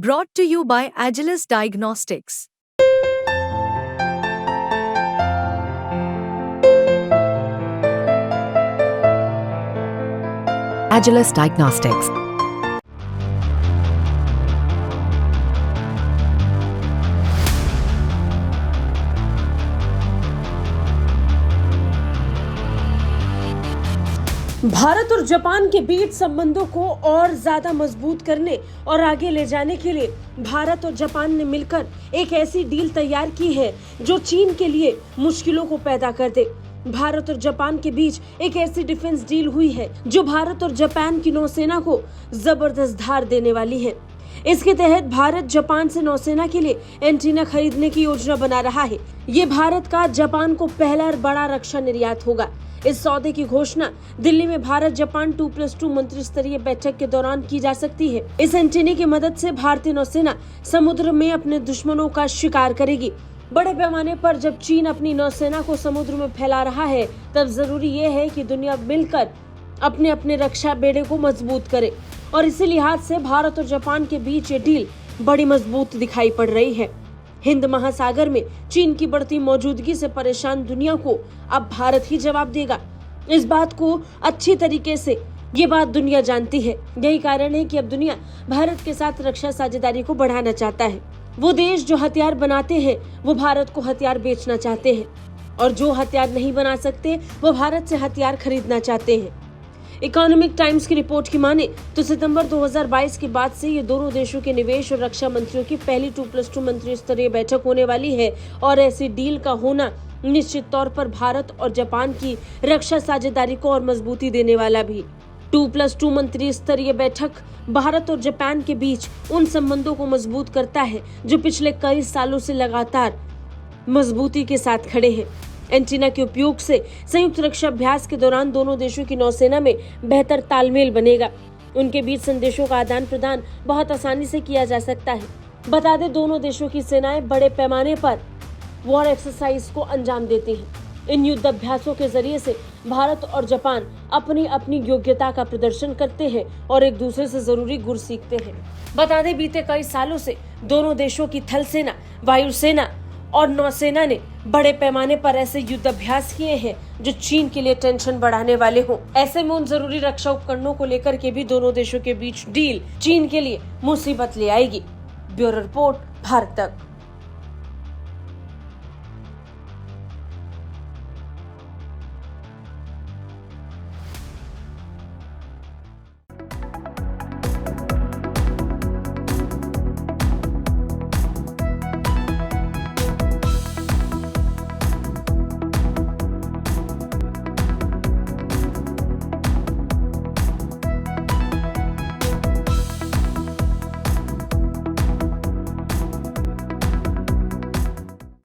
Brought to you by Agilus Diagnostics. Agilus Diagnostics. Bharat और Japan के बीच संबंधों को और ज्यादा मजबूत करने और आगे ले जाने के लिए भारत और जापान ने मिलकर एक ऐसी डील तैयार की है जो चीन के लिए मुश्किलों को पैदा कर दे। भारत और जापान के बीच एक ऐसी डिफेंस डील हुई है जो भारत और जापान की नौसेना को जबरदस्त धार देने वाली है। इसके तहत भारत जापान से नौसेना के लिए एंटीना खरीदने की योजना बना रहा है। ये भारत का जापान को पहला बड़ा रक्षा निर्यात होगा। इस सौदे की घोषणा दिल्ली में भारत जापान 2+2 मंत्री स्तरीय बैठक के दौरान की जा सकती है। इस एंटीने की मदद से भारतीय नौसेना समुद्र में अपने दुश्मनों का शिकार करेगी। बड़े पैमाने पर जब चीन अपनी नौसेना को समुद्र में फैला रहा है, तब जरूरी ये है कि दुनिया मिलकर अपने अपने रक्षा बेड़े को मजबूत करे और इसी लिहाज से भारत और जापान के बीच ये डील बड़ी मजबूत दिखाई पड़ रही है। हिंद महासागर में चीन की बढ़ती मौजूदगी से परेशान दुनिया को अब भारत ही जवाब देगा। इस बात को अच्छी तरीके से ये बात दुनिया जानती है। यही कारण है कि अब दुनिया भारत के साथ रक्षा साझेदारी को बढ़ाना चाहता है। वो देश जो हथियार बनाते हैं वो भारत को हथियार बेचना चाहते हैं और जो हथियार नहीं बना सकते वो भारत से हथियार खरीदना चाहते हैं। इकोनॉमिक टाइम्स की रिपोर्ट की माने तो सितंबर 2022 के बाद से ये दोनों देशों के निवेश और रक्षा मंत्रियों की पहली 2+2 मंत्री स्तरीय बैठक होने वाली है और ऐसी डील का होना निश्चित तौर पर भारत और जापान की रक्षा साझेदारी को और मजबूती देने वाला भी। 2+2 मंत्री स्तरीय बैठक भारत और जापान के बीच उन संबंधों को मजबूत करता है जो पिछले कई सालों से लगातार मजबूती के साथ खड़े हैं। एंटीना के उपयोग से संयुक्त रक्षा अभ्यास के दौरान दोनों देशों की नौसेना में बेहतर तालमेल बनेगा। उनके बीच संदेशों का आदान प्रदान बहुत आसानी से किया जा सकता है। बता दें, दोनों देशों की सेनाएं बड़े पैमाने पर वॉर एक्सरसाइज को अंजाम देती हैं। इन युद्ध अभ्यासों के जरिए से भारत और जापान अपनी अपनी योग्यता का प्रदर्शन करते हैं और एक दूसरे से जरूरी गुर सीखते हैं। बता दें, बीते कई सालों से दोनों देशों की थल सेना, वायुसेना और नौसेना ने बड़े पैमाने पर ऐसे युद्ध अभ्यास किए हैं जो चीन के लिए टेंशन बढ़ाने वाले हों। ऐसे में उन जरूरी रक्षा उपकरणों को लेकर के भी दोनों देशों के बीच डील चीन के लिए मुसीबत ले आएगी। ब्यूरो रिपोर्ट, भारत तक।